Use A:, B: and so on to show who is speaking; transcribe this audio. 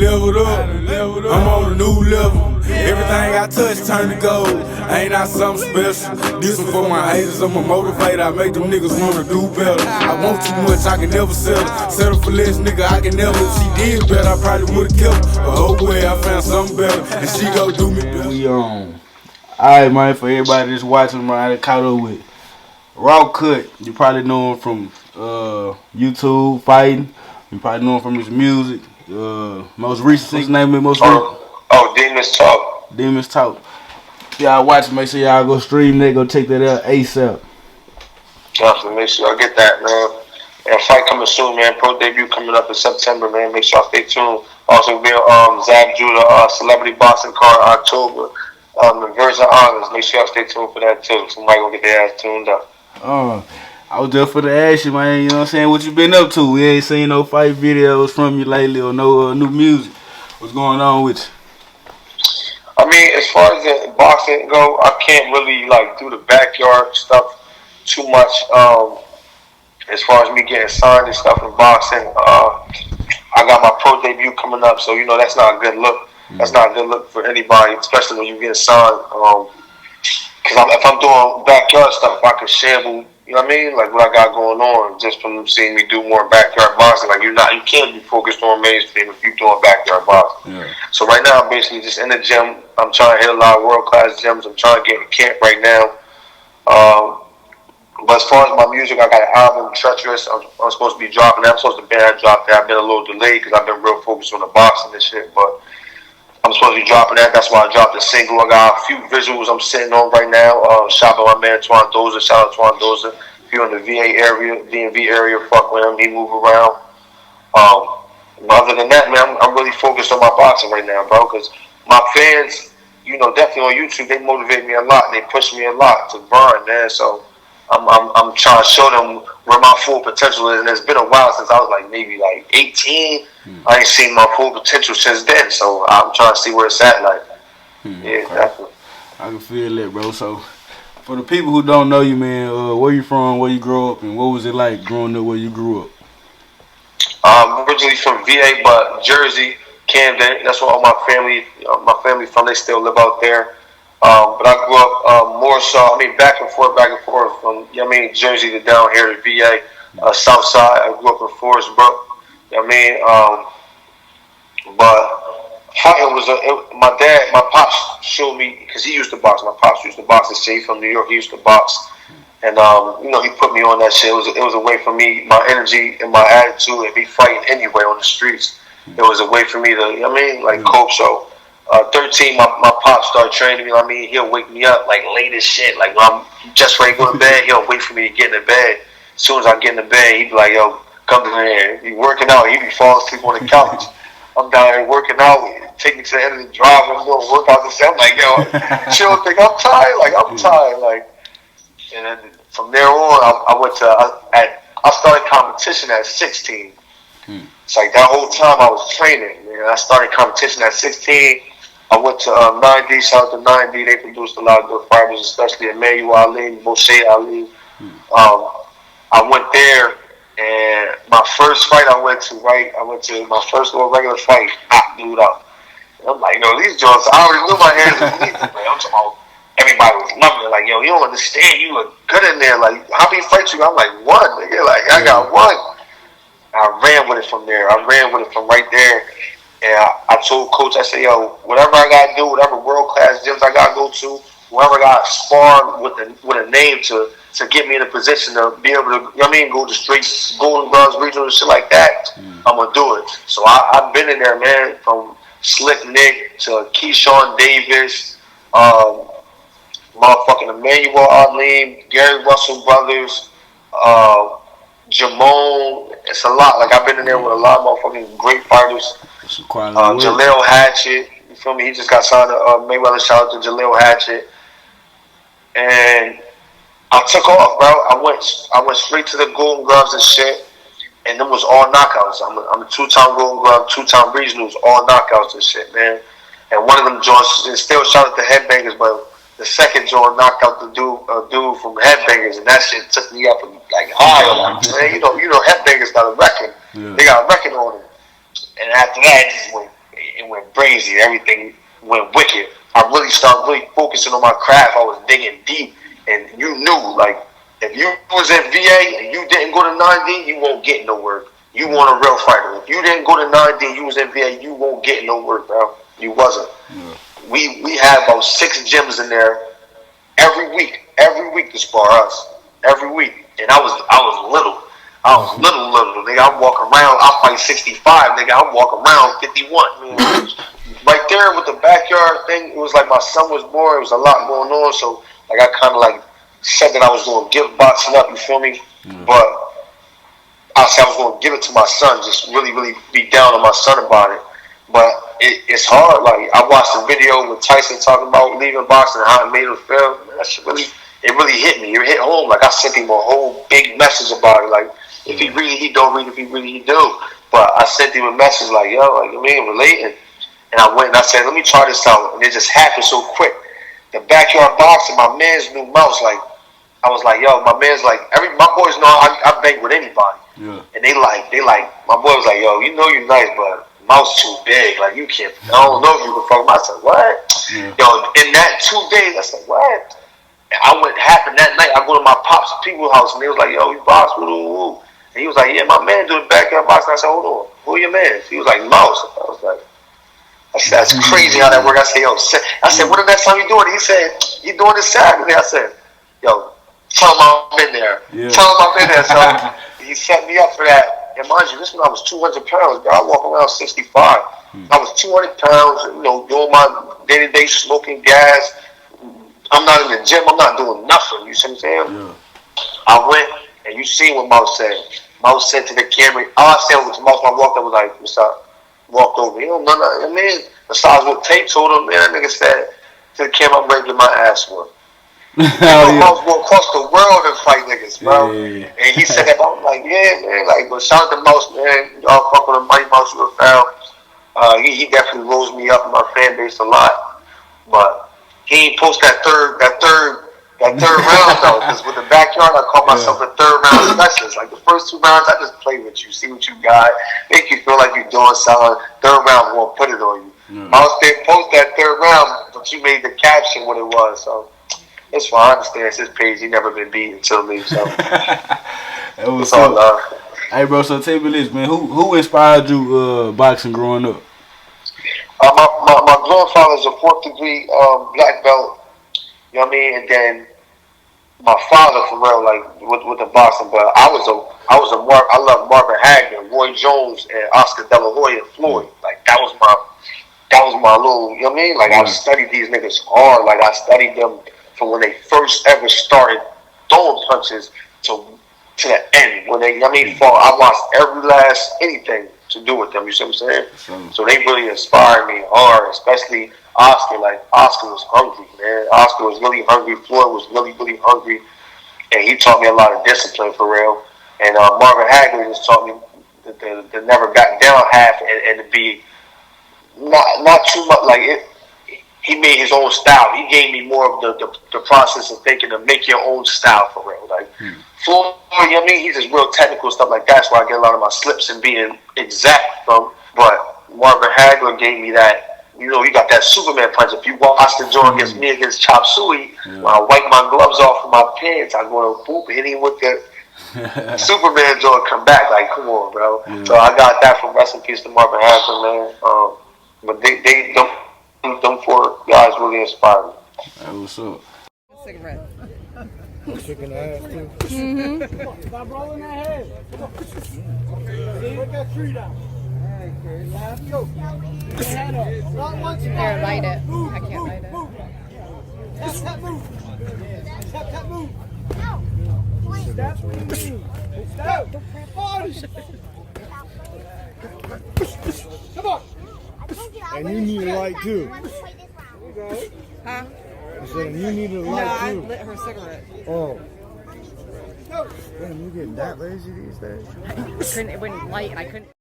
A: leveled up. I'm on a new level. Everything I touch turn to gold. I ain't out something special. This one for my haters. I'm a motivator. I make them niggas wanna do better. I want too much, I can never settle. Settle for less, nigga, I can never. If she did better, I probably would've kept her. But oh well, I found something better, and she gon' do me better.
B: We on. Alright, man, for everybody that's watching, man, I caught up with 2Rawkutt. You probably know him from YouTube fighting. You probably know him from his music. Most recent, what's the name of it? Most recent?
C: Oh, Demons Talk.
B: Demons Talk. Y'all watch, make sure y'all go stream that, go check that out ASAP.
C: Definitely, make sure y'all get that, man. And fight coming soon, man. Pro debut coming up in September, man. Make sure y'all stay tuned. Also, be Zab Judah celebrity boxing card October. The Virgin Islands. Make sure y'all stay tuned for that too. Somebody gonna get their ass tuned up.
B: I was just for the ask you, man. You know what I'm saying? What you been up to? We ain't seen no fight videos from you lately or no new music. What's going on with you?
C: I mean, as far as the boxing go, I can't really like do the backyard stuff too much. As far as me getting signed and stuff in boxing, I got my pro debut coming up, so you know that's not a good look. That's not a good look for anybody, especially when you get signed. Because if I'm doing backyard stuff, I can shamble. You know what I mean? Like what I got going on, just from them seeing me do more backyard boxing. Like you can't be focused on mainstream if you're doing backyard boxing. Yeah. So right now I'm basically just in the gym. I'm trying to hit a lot of world class gyms. I'm trying to get in camp right now. But as far as my music, I got an album, Treacherous. I'm supposed to be dropping that. I'm supposed to be dropped that. I've been a little delayed because I've been real focused on the boxing and shit. But I'm supposed to be dropping that. That's why I dropped the single. I got a few visuals I'm sitting on right now. Shout out my man Twan Dozer. Shout out Twan Dozer. If you're in the VA area, DMV area, fuck with him. He move around. Other than that, man, I'm really focused on my boxing right now, bro. Because my fans, you know, definitely on YouTube, they motivate me a lot. They push me a lot to burn, man. So I'm trying to show them where my full potential is. And it's been a while since I was like maybe like 18. I ain't seen my full potential since then. So I'm trying to see where it's at. Like, yeah, definitely.
B: I can feel that, bro. So for the people who don't know you, man, where you from, where you grew up, and what was it like growing up where you grew up?
C: I'm originally from VA, but Jersey, Camden. That's where all my family from. They still live out there. But I grew up more so, I mean, back and forth from, you know what I mean, Jersey to down here to VA, South Side. I grew up in Forest Brook, you know what I mean? But fighting was, my pops showed me, because he used to box. My pops used to box and shit. He's from New York, he used to box. And, you know, he put me on that shit. It was a way for me, my energy and my attitude, and me fighting anyway on the streets. It was a way for me to, you know what I mean, like cope. So, 13, my pop started training me. You know what I mean, he'll wake me up like late as shit. Like when I'm just ready to go to bed, he'll wait for me to get in the bed. As soon as I get in the bed, he'd be like, "Yo, come to here." He working out. He'd be falling asleep on the couch. I'm down here working out. Take me to the end of the drive. I'm doing workouts and stuff. I'm like, "Yo, chill, think I'm tired." Like I'm tired. Like, and then from there on, I went to I started competition at 16. It's like that whole time I was training. Man. I started competition at 16. I went to 9D, shout out to 9D. They produced a lot of good fighters, especially Emmanuel Ali, Moshe Ali. I went there, and my first fight I went to my first little regular fight, knocked dude up. And I'm like, yo, these joints, I already knew my hands was weak, man. I'm talking about everybody was loving it. Like, yo, you don't understand. You look good in there. Like, how many fights you got? I'm like, one, nigga. Like, I got one. I ran with it from there. I ran with it from right there. And I told coach, I said, yo, whatever I got to do, whatever world-class gyms I got to go to, whoever got to spar with a name to get me in a position to be able to, you know what I mean, go to straight Golden Gloves, regional and shit like that, I'm going to do it. So I've been in there, man, from Slick Nick to Keyshawn Davis, motherfucking Emmanuel Ali, Gary Russell Brothers, Jamone. It's a lot. Like, I've been in there with a lot of motherfucking great fighters. Jaleel Hatchett, you feel me? He just got signed to Mayweather. Shout out to Jaleel Hatchett. And I took off, bro. I went straight to the Golden Gloves and shit. And them was all knockouts. I'm a two-time Golden Glove, two-time regionals, all knockouts and shit, man. And one of them joints, and still shout out to Headbangers, but the second joint knocked out the dude from Headbangers, and that shit took me up like high. Like, man, you know, Headbangers got a record. Yeah. They got a record on them. And after that, it went crazy. Everything went wicked. I really started really focusing on my craft. I was digging deep, and you knew, like, if you was in VA and you didn't go to 9D, you won't get no work. You want a real fighter. If you didn't go to 9D, you was in VA, you won't get no work, bro. You wasn't. Yeah. We had about 6 gyms in there every week to spar us. Every week. And I was little. I was little, nigga. I walk around, I fight 65, nigga. I walk around 51. Man. Right there with the backyard thing, it was like my son was born. It was a lot going on, so like I kind of like said that I was going to give boxing up, you feel me? But I said I was going to give it to my son, just really be down on my son about it. But it's hard. Like, I watched a video with Tyson talking about leaving boxing and how it made him feel. Man, that shit really hit me. It hit home. Like, I sent him a whole big message about it. Like, if he read, he don't read. If he read, he do. But I sent him a message like, yo, like, I mean, relating. And I went and I said, let me try this out. And it just happened so quick. The backyard boxing, my man's new mouse, like, I was like, yo, my man's like, my boys know I bang with anybody. Yeah. And they like, my boy was like, yo, you know you're nice, but mouse too big. Like, you can't, I don't know if you can fuck him. I said, what? Yeah. Yo, in that 2 days, I said, what? And I went happened that night. I go to my pops' people's house, and they was like, yo, you box, woo. And he was like, yeah, my man doing backyard boxing. I said, hold on, who are your mans? He was like, mouse. I was like, that's crazy how that works. I said, yo, what the next time you doing it? He said, you doing this Saturday? I said, yo, tell him I'm in there. Yeah. Tell him I'm in there. So he set me up for that. And mind you, this when I was 200 pounds, bro. I walk around 65. I was 200 pounds, you know, doing my day-to-day smoking gas. I'm not in the gym. I'm not doing nothing. You see what I'm saying? Yeah. I went, and you see what Mouse said. Mouse said to the camera, all I said was, Mouse, I walked up, was like, what's up? Walked over. You don't know nothing. I mean, besides what Tate told him, man, that nigga said to the camera, I'm ready to get my ass whooped. Mouse go across the world and fight niggas, bro. Yeah. And he said that, but I'm like, yeah, man. Like, but shout out to Mouse, man. Y'all fuck with him, Mighty Mouse, you a foul. He definitely rose me up in my fan base a lot. But he ain't post that third round though, because with the backyard, I call myself a third round specialist. Like, the first 2 rounds, I just play with you, see what you got, make you feel like you're doing something. Third round, won't put it on you. Mouse didn't post that third round, but you made the caption what it was. So it's fine. I understand. It's his page. He never been beat until me. So
B: that was so. Hey, bro. So tell me this, man. Who inspired you boxing growing up?
C: My grandfather's a 4th degree black belt. You know what I mean? And then my father, for real, like with the boxing. But I love Marvin Hagler, Roy Jones, and Oscar De La Hoya, and Floyd. Like, that was my little. You know what I mean? Like, I studied these niggas hard. Like, I studied them from when they first ever started throwing punches to the end. When they, you know what I mean, fought. I watched every last anything to do with them. You see what I'm saying? So they really inspired me hard, especially Oscar. Like, Oscar was hungry, man. Oscar was really hungry. Floyd was really hungry, and he taught me a lot of discipline for real. And Marvin Hagler just taught me to never back down half and to be not too much like it. He made his own style. He gave me more of the process of thinking to make your own style for real. Like, Floyd, you know what I mean? He's just real technical stuff like that. That's where I get a lot of my slips and being exact from. But Marvin Hagler gave me that. You know, you got that Superman punch. If you watch the joint against me against Chop Suey, when I wipe my gloves off of my pants, I go to boop, hit him with the Superman joint, come back. Like, come on, bro. Yeah. So I got that from rest in peace to Marvin Hagler, man. But they them 4 guys really inspired me.
B: That was up.
D: Cigarette.
E: Chicken ass too. Mm-hmm. Stop rolling that head. See, put that tree down.
D: Here, light it. I can't light it.
E: Tap, move. Tap, move. Stop. Come on. And you need a light too.
D: Huh?
E: I said, and you need a light
D: too.
E: too.
D: No, I lit her cigarette.
E: Oh. Damn, you getting that lazy these days?
D: It wouldn't light. I couldn't.